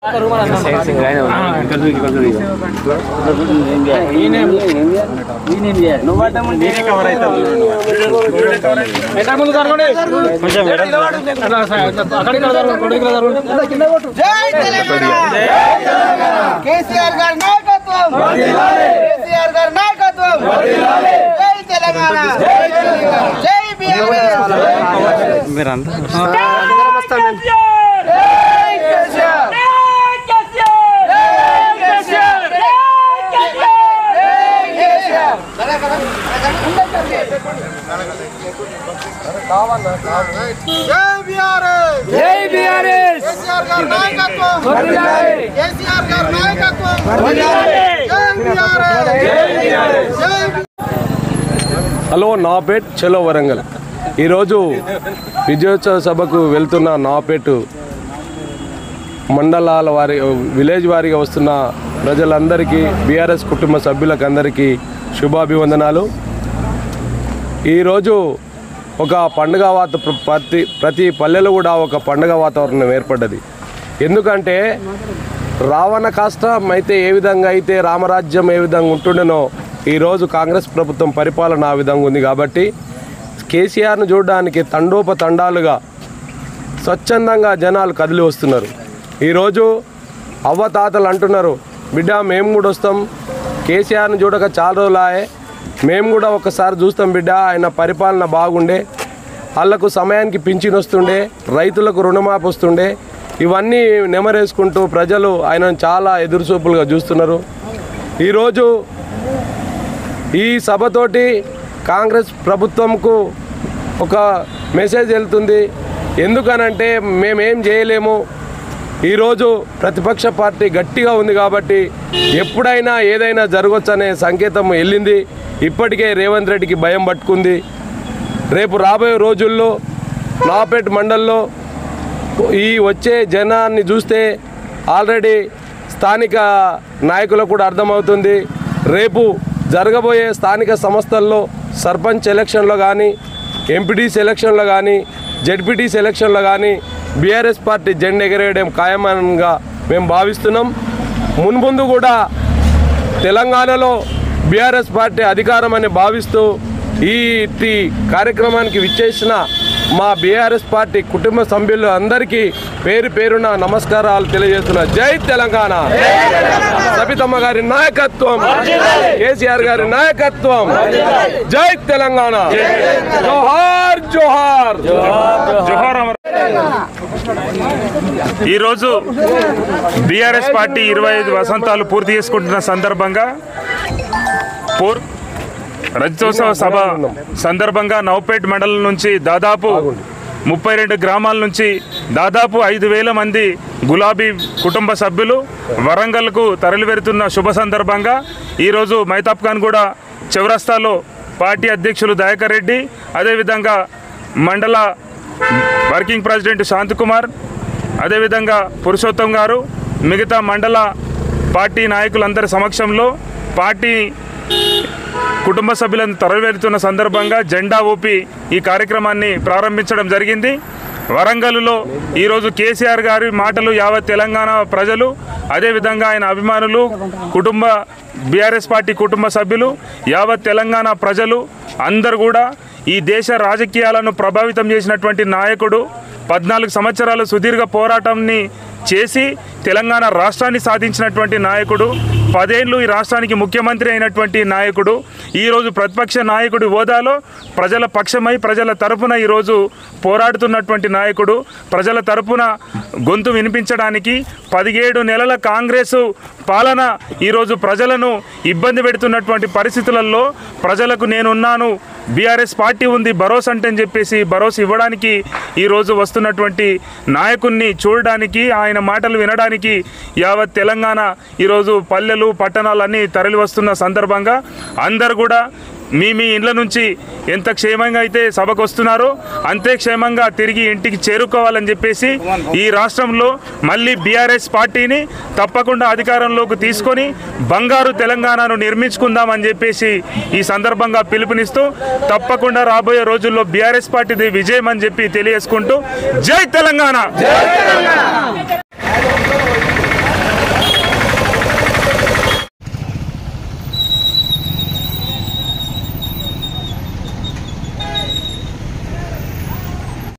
Hello నాపేట్ చలో వరంగల్ ఈరోజు విజయోత్సవ సభకు వెళ్తున్న నాపేట్ మండలాల వారి విలేజ్ వారిగా వస్తున్న ప్రజలందరికీ బీఆర్ఎస్ కుటుంబ సభ్యులకు అందరికీ శుభాభివందనాలు. ఈరోజు ఒక పండుగ ప్రతి పల్లెలో కూడా ఒక పండుగ వాతావరణం ఏర్పడ్డది. ఎందుకంటే రావణ కాష్టం అయితే ఏ విధంగా అయితే రామరాజ్యం ఏ విధంగా ఉంటుండేనో ఈరోజు కాంగ్రెస్ ప్రభుత్వం పరిపాలన ఆ విధంగా ఉంది. కాబట్టి కేసీఆర్ను చూడడానికి తండోపతండాలుగా స్వచ్ఛందంగా జనాలు కదిలి వస్తున్నారు. ఈరోజు అవ్వతాతలు అంటున్నారు, బిడ్డ మేము కూడా వస్తాం, కేసీఆర్ను చూడక చాలా రోజులాయే, మేము కూడా ఒకసారి చూస్తాం బిడ్డ, ఆయన పరిపాలన బాగుండే, వాళ్ళకు సమయానికి పింఛన్ వస్తుండే, రైతులకు రుణమాఫీ వస్తుండే, ఇవన్నీ నెమరేసుకుంటూ ప్రజలు ఆయనను చాలా ఎదురుచూపులుగా చూస్తున్నారు. ఈరోజు ఈ సభతోటి కాంగ్రెస్ ప్రభుత్వంకు ఒక మెసేజ్ వెళ్తుంది. ఎందుకనంటే మేమేం చేయలేము, ఈరోజు ప్రతిపక్ష పార్టీ గట్టిగా ఉంది కాబట్టి ఎప్పుడైనా ఏదైనా జరగవచ్చనే సంకేతం వెళ్ళింది. ఇప్పటికే రేవంత్ రెడ్డికి భయం పట్టుకుంది. రేపు రాబోయే రోజుల్లో నాపేట్ మండల్లో ఈ వచ్చే జనాన్ని చూస్తే ఆల్రెడీ స్థానిక నాయకులకు కూడా అర్థమవుతుంది. రేపు జరగబోయే స్థానిక సంస్థల్లో సర్పంచ్ ఎలక్షన్లో కానీ, ఎంపీటీసీ ఎలక్షన్లో కానీ, జెడ్పీటీసీ ఎలక్షన్లో కానీ బీఆర్ఎస్ పార్టీ జెండా ఎగరేయడం ఖాయమనంగా మేము భావిస్తున్నాం. మున్ముందు కూడా తెలంగాణలో బీఆర్ఎస్ పార్టీ అధికారం అని భావిస్తూ ఈ కార్యక్రమానికి విచ్చేసిన మా బీఆర్ఎస్ పార్టీ కుటుంబ సభ్యులు అందరికీ పేరు పేరున నమస్కారాలు తెలియజేస్తున్నా. జై తెలంగాణ. సబితమ్మ గారి నాయకత్వం, కేసీఆర్ గారి నాయకత్వం, జై తెలంగాణ. జోహార్ జోహార్ జోహార్. ఈరోజు బీఆర్ఎస్ పార్టీ 25 వసంతాలు పూర్తి చేసుకుంటున్న సందర్భంగా రజతోత్సవ సభ సందర్భంగా నౌపేట్ మండలం నుంచి దాదాపు 32 గ్రామాల నుంచి దాదాపు 5,000 మంది గులాబీ కుటుంబ సభ్యులు వరంగల్కు తరలివెడుతున్న శుభ సందర్భంగా ఈరోజు మైతాబ్ ఖాన్ కూడా చౌరస్తాలో పార్టీ అధ్యక్షులు దయాకర్ రెడ్డి, అదేవిధంగా మండల వర్కింగ్ ప్రెసిడెంట్ శాంతికుమార్, అదేవిధంగా పురుషోత్తం గారు, మిగతా మండల పార్టీ నాయకులందరి సమక్షంలో పార్టీ కుటుంబ సభ్యులను తరలివెడుతున్న సందర్భంగా జెండా ఊపి ఈ కార్యక్రమాన్ని ప్రారంభించడం జరిగింది. వరంగల్లో ఈరోజు కేసీఆర్ గారి మాటలు యావత్ తెలంగాణ ప్రజలు, అదేవిధంగా ఆయన అభిమానులు, బీఆర్ఎస్ పార్టీ కుటుంబ సభ్యులు, యావత్ తెలంగాణ ప్రజలు అందరూ కూడా ఈ దేశ రాజకీయాలను ప్రభావితం చేసినటువంటి నాయకుడు, 14 సంవత్సరాలు సుదీర్ఘ పోరాటాన్ని చేసి తెలంగాణ రాష్ట్రాన్ని సాధించినటువంటి నాయకుడు, 10 ఏళ్ళు ఈ రాష్ట్రానికి ముఖ్యమంత్రి అయినటువంటి నాయకుడు, ఈరోజు ప్రతిపక్ష నాయకుడి హోదాలో ప్రజల పక్షమై ప్రజల తరపున ఈరోజు పోరాడుతున్నటువంటి నాయకుడు, ప్రజల తరపున గొంతు వినిపించడానికి 17 నెలల కాంగ్రెసు పాలన ఈరోజు ప్రజలను ఇబ్బంది పెడుతున్నటువంటి పరిస్థితులలో ప్రజలకు నేనున్నాను, బీఆర్ఎస్ పార్టీ ఉంది, భరోసా అంటే అని చెప్పేసి భరోసా ఇవ్వడానికి ఈరోజు వస్తున్నటువంటి నాయకుడిని చూడడానికి, ఆయన మాటలు వినడానికి యావత్ తెలంగాణ ఈరోజు పల్లెలు పట్టణాలన్నీ తరలి వస్తున్న సందర్భంగా అందరూ కూడా మీ ఇండ్ల నుంచి ఎంత క్షేమంగా అయితే సభకు వస్తున్నారో అంతే క్షేమంగా తిరిగి ఇంటికి చేరుకోవాలని చెప్పేసి ఈ రాష్ట్రంలో మళ్ళీ బీఆర్ఎస్ పార్టీని తప్పకుండా అధికారంలోకి తీసుకొని బంగారు తెలంగాణను నిర్మించుకుందామని చెప్పేసి ఈ సందర్భంగా పిలుపునిస్తూ తప్పకుండా రాబోయే రోజుల్లో బీఆర్ఎస్ పార్టీది విజయం అని చెప్పి తెలియజేసుకుంటూ జై తెలంగాణ.